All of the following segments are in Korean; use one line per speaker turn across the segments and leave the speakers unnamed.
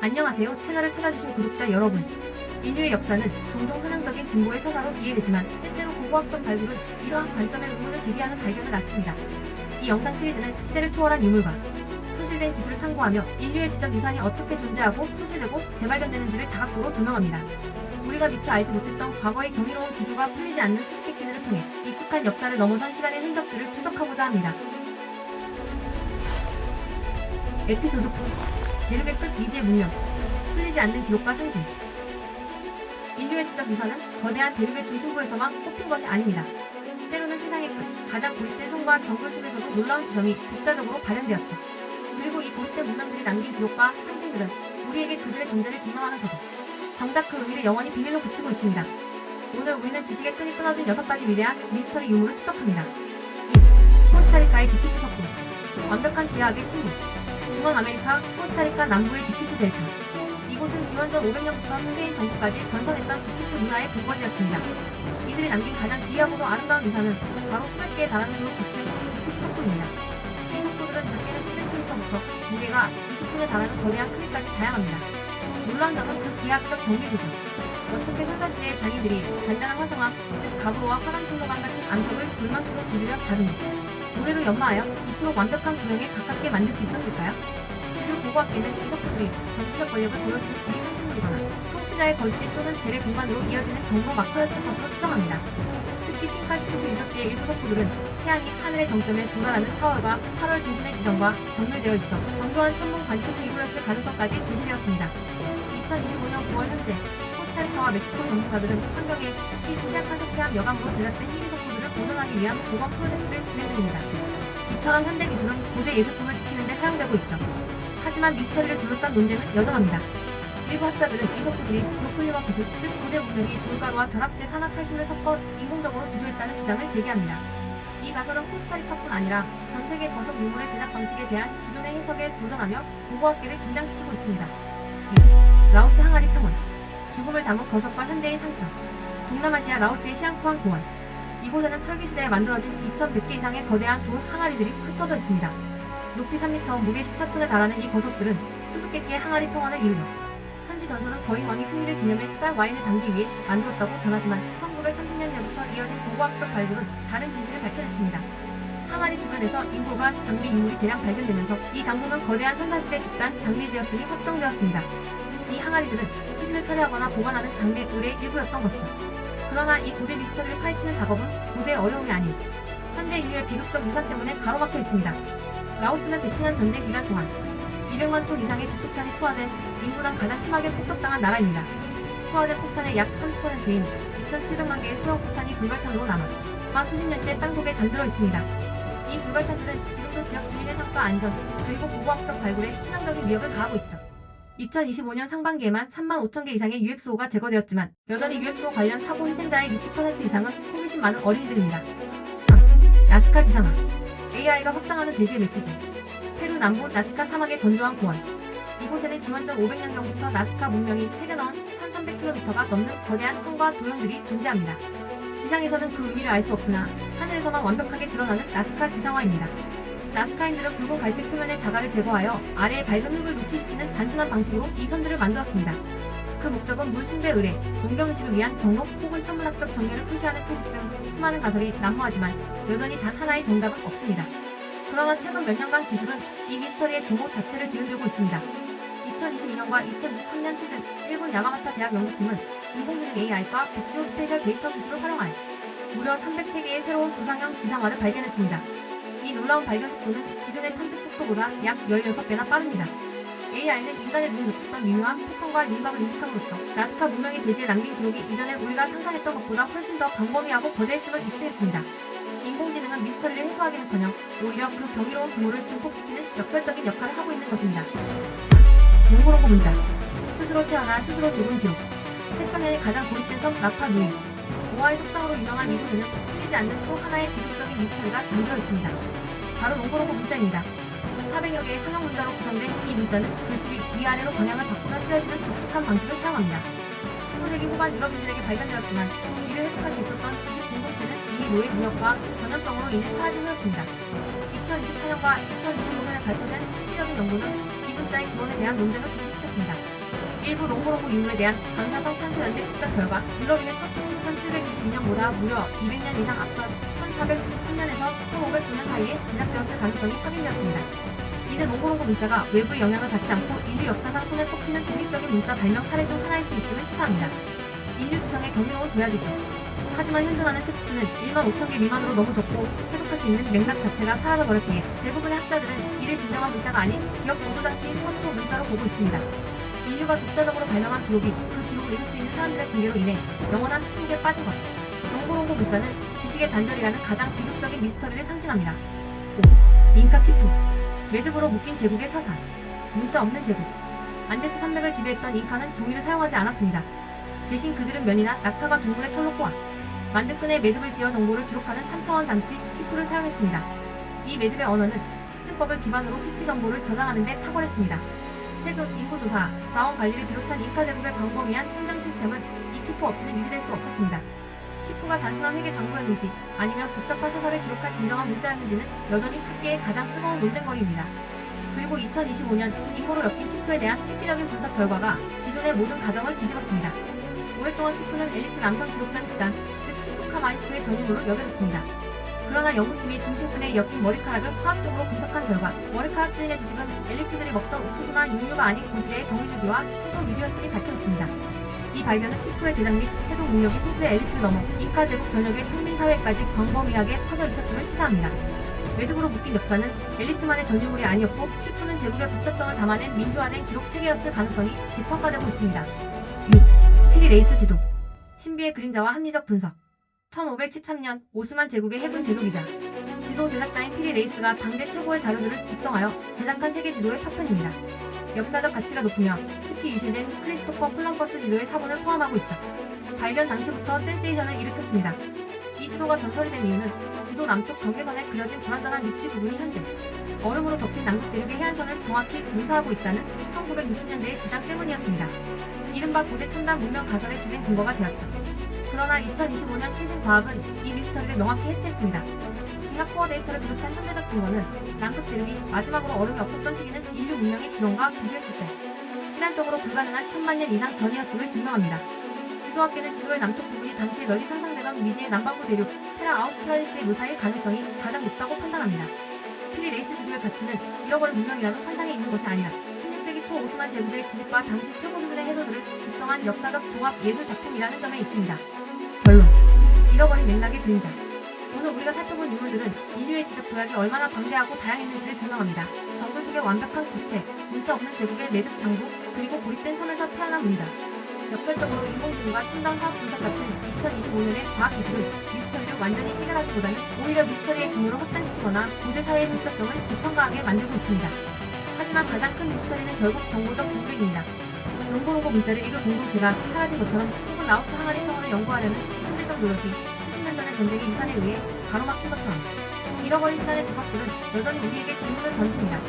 안녕하세요. 채널을 찾아주신 구독자 여러분. 인류의 역사는 종종 선형적인 진보의 서사로 이해되지만 때때로 고고학적 발굴은 이러한 관점에 의문을 제기하는 발견을 낳습니다. 이 영상 시리즈는 시대를 초월한 유물과 소실된 기술을 탐구하며 인류의 지적 유산이 어떻게 존재하고 소실되고 재발견되는지를 다각도로 조명합니다. 우리가 미처 알지 못했던 과거의 경이로운 기술과 풀리지 않는 수수께끼들을 통해 익숙한 역사를 넘어선 시간의 흔적들을 추적하고자 합니다. 에피소드 4. 대륙의 끝 미지의 문명. 풀리지 않는 기록과 상징. 인류의 지적 유산은 거대한 대륙의 중심부에서만 꼽힌 것이 아닙니다. 때로는 세상의 끝, 가장 고립된 섬과 정글 속에서도 놀라운 지점이 독자적으로 발현되었죠. 그리고 이 고립된 문명들이 남긴 기록과 상징들은 우리에게 그들의 존재를 증명하면서도 정작 그 의미를 영원히 비밀로 붙이고 있습니다. 오늘 우리는 지식의 끈이 끊어진 6가지 위대한 미스터리 유물을 추적합니다. 1. 코스타리카의 디피스 석굴. 완벽한 기하학의 침묵. 중원 아메리카 코스타리카 남부의 디피스 델타. 이곳은 기원전 500년부터 스페인 정부까지 번성했던 디피스 문화의 불거지였습니다. 이들이 남긴 가장 귀하고도 아름다운 유산은 바로 수백 개에 달하는 으로 겹친 디피스 석굴입니다. 이 석굴들은 작게는 10cm부터 무게가 20톤에 달하는 거대한 크기까지 다양합니다. 놀라운 점은 그 기하학적 정밀도죠. 어떻게 선사시대의 장인들이 단단한 화성암, 즉 가브로와 화랑통로관 같은 암석을 돌망치로 두드려 다루니 모래로 연마하여 이토록 완벽한 구형에 가깝게 만들 수 있었을까요? 지금 고고학계는 이 석굴들이 정치적 권력을 보여주는 지휘 상징물이거나 통치자의 거주지 또는 재래 공간으로 이어지는 경로 마커였을 것으로 추정합니다. 특히 핑카시프스 유적지의 일부 석굴들은 태양이 하늘의 정점에 도달하는 4월과 8월 중순의 지점과 정밀되어 있어 정교한 천문 관측 기구였을 가능성까지 제시되었습니다. 2025년 9월 현재 코스타리카와 멕시코 전문가들은 환경에 특히 취약한 석회암 여강으로 제작된 희귀 석굴들을 보존하기 위한 보건 프로젝트를 진행 중입니다. 이처럼 현대 기술은 고대 예술품을 지키는 데 사용되고 있죠. 하지만 미스터리를 둘러싼 논쟁은 여전합니다. 일부 학자들은 이 석굴들이 지오폴리머 기술, 즉 고대 문명이 돌가루와 결합제 산화칼슘을 섞어 인공적으로 주조했다는 주장을 제기합니다. 이 가설은 코스타리카뿐 아니라 전 세계 버섯 유물의 제작 방식에 대한 기존의 해석에 도전하며 고고학계를 긴장시키고 있습니다. 2. 라오스 항아리 평원. 죽음을 담은 버섯과 현대의 상처. 동남아시아 라오스의 시앙투앙 공원. 이곳에는 철기시대에 만들어진 2100개 이상의 거대한 돌 항아리들이 흩어져 있습니다. 높이 3m, 무게 14톤에 달하는 이 버섯들은 수수께끼의 항아리 평원을 이루죠. 현지 전설은 거인 왕이 승리를 기념해 쌀 와인을 담기 위해 만들었다고 전하지만 1930년대부터 이어진 고고학적 발굴은 다른 진실을 밝혀냈습니다. 항아리 주변에서 인골과 장미 유물이 대량 발견되면서 이 장소는 거대한 선사시대 집단 장례지였음이 확정되었습니다. 이 항아리들은 수신을 처리하거나 보관하는 장례 의례의 일부였던 것이죠. 그러나 이 고대 미스터리를 파헤치는 작업은 고대의 어려움이 아닌 현대 인류의 비극적 유산 때문에 가로막혀 있습니다. 라오스는 베트남 전쟁 기간 동안 200만 톤 이상의 주폭탄이 투하된 인구당 가장 심하게 폭격당한 나라입니다. 투하된 폭탄의 약 30%인 2,700만 개의 소형 폭탄이 불발탄으로 남아 수십 년째 땅속에 잠들어 있습니다. 이 불발탄들은 지금도 지역 주민의 삶과 안전, 그리고 고고학적 발굴에 치명적인 위협을 가하고 있죠. 2025년 상반기에만 35,000개 이상의 UXO가 제거되었지만 여전히 UXO 관련 사고 희생자의 60% 이상은 호기심 많은 어린이들입니다. 3. 나스카 지상화. AI가 확장하는 대지의 메시지. 페루 남부 나스카 사막의 건조한 고원. 이곳에는 기원전 500년경부터 나스카 문명이 새겨넣은 1300km가 넘는 거대한 성과 도형들이 존재합니다. 지상에서는 그 의미를 알 수 없으나 하늘에서만 완벽하게 드러나는 나스카 지상화입니다. 나스카인들은 붉은 갈색 표면의 자갈을 제거하여 아래의 밝은 흙을 노출시키는 단순한 방식으로 이 선들을 만들었습니다. 그 목적은 물 숭배 의뢰, 농경의식을 위한 경록 혹은 천문학적 정렬을 표시하는 표식 등 수많은 가설이 난무하지만 여전히 단 하나의 정답은 없습니다. 그러나 최근 몇 년간 기술은 이 미스터리의 근거 자체를 뒤흔들고 있습니다. 2022년과 2023년 시즌 일본 야마가타 대학 연구팀은 인공지능 AI과 백지오 스페셜 데이터 기술을 활용하여 무려 303개의 새로운 구상형 지상화를 발견했습니다. 이 놀라운 발견 속도는 기존의 탐색 속도보다 약 16배나 빠릅니다. AI는 인간의 눈이 놓쳤던 미묘한 패턴과 윤곽을 인식함으로써 나스카 문명의 대지에 남긴 기록이 이전에 우리가 상상했던 것보다 훨씬 더 광범위하고 거대했음을 입증했습니다. 인공지능은 미스터리를 해소하기는커녕 오히려 그 경이로운 규모를 증폭시키는 역설적인 역할을 하고 있는 것입니다. 롱고롱고 문자. 스스로 태어나 스스로 죽은 기록. 태평양의 가장 고립된 섬 라파누이. 모아의 속성으로 유명한 이곳에는 풀리지 않는 또 하나의 비극적인 미스터리가 잠들어 있습니다. 바로 롱고롱고 문자입니다. 400여 개의 상형 문자로 구성된 이 문자는 글줄이 위아래로 방향을 바꾸며 쓰여지는 독특한 방식을 사용합니다. 19세기 후반 유럽인들에게 발견되었지만 이를 해석할 수 있었던 지식 공동체는 이미 노예 무역과 전염병으로 인해 사라진 후였습니다. 2024년과 2025년에 발표된 실질적인 연구는 이 문자의 기원에 대한 논쟁을 계속시켰습니다. 있습니다. 일부 롱고롱고 인물에 대한 방사성 탄소 연대 측정 결과 율로빈의 첫 특수 1792년보다 무려 200년 이상 앞선 1493년에서 1509년 사이에 제작되었을 가능성이 확인되었습니다. 이는 롱고롱고 문자가 외부의 영향을 받지 않고 인류 역사상 손에 꼽히는 독립적인 문자 발명 사례 중 하나일 수 있음을 추사합니다. 인류 지성의 경이로운 도약이죠. 하지만 현존하는 텍스트는 1만 5천 개 미만으로 너무 적고 해석할 수 있는 맥락 자체가 사라져버렸기에 대부분의 학자들은 이를 진정한 문자가 아닌 기억 보조장치인 포토 문자로 보고 있습니다. 인류가 독자적으로 발명한 기록이 그 기록을 읽을 수 있는 사람들의 붕괴로 인해 영원한 침묵에 빠진 것. 롱고롱고 문자는 지식의 단절이라는 가장 비극적인 미스터리를 상징합니다. 5. 잉카 키푸. 매듭으로 묶인 제국의 서사. 문자 없는 제국. 안데스 산맥을 지배했던 잉카는 종이를 사용하지 않았습니다. 대신 그들은 면이나 낙타가 동물의 털로 꼬아 만든 끈에 매듭을 지어 정보를 기록하는 3차원 장치 키푸를 사용했습니다. 이 매듭의 언어는 식증법을 기반으로 수치 정보를 저장하는 데 탁월했습니다. 세금, 인구조사, 자원관리를 비롯한 잉카 제국의 광범위한 행정 시스템은 이 키푸 없이는 유지될 수 없었습니다. 키푸가 단순한 회계 장부였는지 아니면 복잡한 서사를 기록할 진정한 문자였는지는 여전히 학계의 가장 뜨거운 논쟁거리입니다. 그리고 2025년 임무로 엮인 키푸에 대한 획기적인 분석 결과가 기존의 모든 가정을 뒤집었습니다. 오랫동안 키푸는 엘리트 남성 기록자 집단, 즉 키푸카마이스의 전유물로 여겨졌습니다. 그러나 연구팀이 중심끈에 엮인 머리카락을 화학적으로 분석한 결과 머리카락 주인의 주식은 엘리트들이 먹던 옥수수나 육류가 아닌 고지대의 정유주기와 채소 위주였음이 밝혀졌습니다. 이 발견은 키푸의 제작 및 해독 능력이 소수의 엘리트를 넘어 잉카 제국 전역의 평민사회까지 광범위하게 퍼져 있었음을 추사합니다. 매듭으로 묶인 역사는 엘리트만의 전유물이 아니었고 키푸는 제국의 복잡성을 담아낸 민주화된 기록 체계였을 가능성이 재평가되고 있습니다. 6. 피리 레이스 지도. 신비의 그림자와 합리적 분석. 1513년 오스만 제국의 해군 제독이자 지도 제작자인 피리 레이스가 당대 최고의 자료들을 집성하여 제작한 세계 지도의 파편입니다. 역사적 가치가 높으며 특히 유실된 크리스토퍼 콜럼버스 지도의 사본을 포함하고 있어 발견 당시부터 센세이션을 일으켰습니다. 이 지도가 전설이 된 이유는 지도 남쪽 경계선에 그려진 불완전한 육지 부분이 현재 얼음으로 덮인 남극 대륙의 해안선을 정확히 묘사하고 있다는 1960년대의 주장 때문이었습니다. 이른바 고대 첨단 문명 가설의 주된 근거가 되었죠. 그러나 2025년 최신 과학은 이 미스터리를 명확히 해체했습니다. 기하 코어 데이터를 비롯한 현대적 증거는 남극 대륙이 마지막으로 얼음이 없었던 시기는 인류 문명의 기원과 비교했을 때 시간적으로 불가능한 1000만 년 이상 전이었음을 증명합니다. 지도학계는 지도의 남쪽 부분이 당시에 널리 상상되던 미지의 남반구 대륙 테라 아우스트랄리스의 묘사일 가능성이 가장 높다고 판단합니다. 피리 레이스 지도의 가치는 잃어버린 문명이라는 환상에 있는 것이 아니라 16세기 초 오스만 제국의 기집과 당시 최고 수준의 해도들을 집성한 역사적 종합 예술 작품이라는 점에 있습니다. 결론. 잃어버린 맥락의 그림자. 오늘 우리가 살펴본 유물들은 인류의 지적 도약이 얼마나 방대하고 다양했는지를 증명합니다. 정글 속의 완벽한 구체, 문자 없는 제국의 매듭 장부, 그리고 고립된 섬에서 태어난 문자. 역설적으로 인공지능과 첨단 화학 분석 같은 2025년의 과학기술은 미스터리를 완전히 해결하기보다는 오히려 미스터리의 규모를 확장시키거나 고대사회의 복잡성을 재평가하게 만들고 있습니다. 하지만 가장 큰 미스터리는 결국 정보적 공백입니다. 롱고롱고 문자를 읽을 공동체가 사라진 것처럼 혹은 라오스 항아리 성어를 연구하려는 현대적 노력이 수십 년 전의 전쟁의 유산에 의해 가로막힌 것처럼 잃어버린 시간의 조각들은 여전히 우리에게 질문을 던집니다.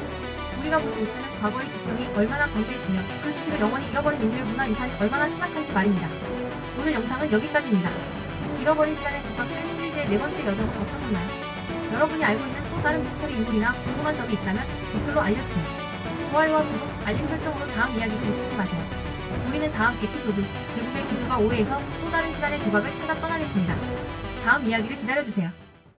우리가 보지 못하는 과거의 지평이 얼마나 방대했으며 그 지식을 영원히 잃어버린 인류의 문화유산이 얼마나 취약한지 말입니다. 오늘 영상은 여기까지입니다. 잃어버린 시간의 조각들 시리즈의 네 번째 여정은 어떠셨나요? 여러분이 알고 있는 또 다른 미스터리 인물이나 궁금한 점이 있다면 댓글로 알려주세요. 좋아요와 구독, 알림 설정으로 다음 이야기도 놓치지 마세요. 우리는 다음 에피소드 제국의 기술과 오해에서 또 다른 시간의 조각을 찾아 떠나겠습니다. 다음 이야기를 기다려주세요.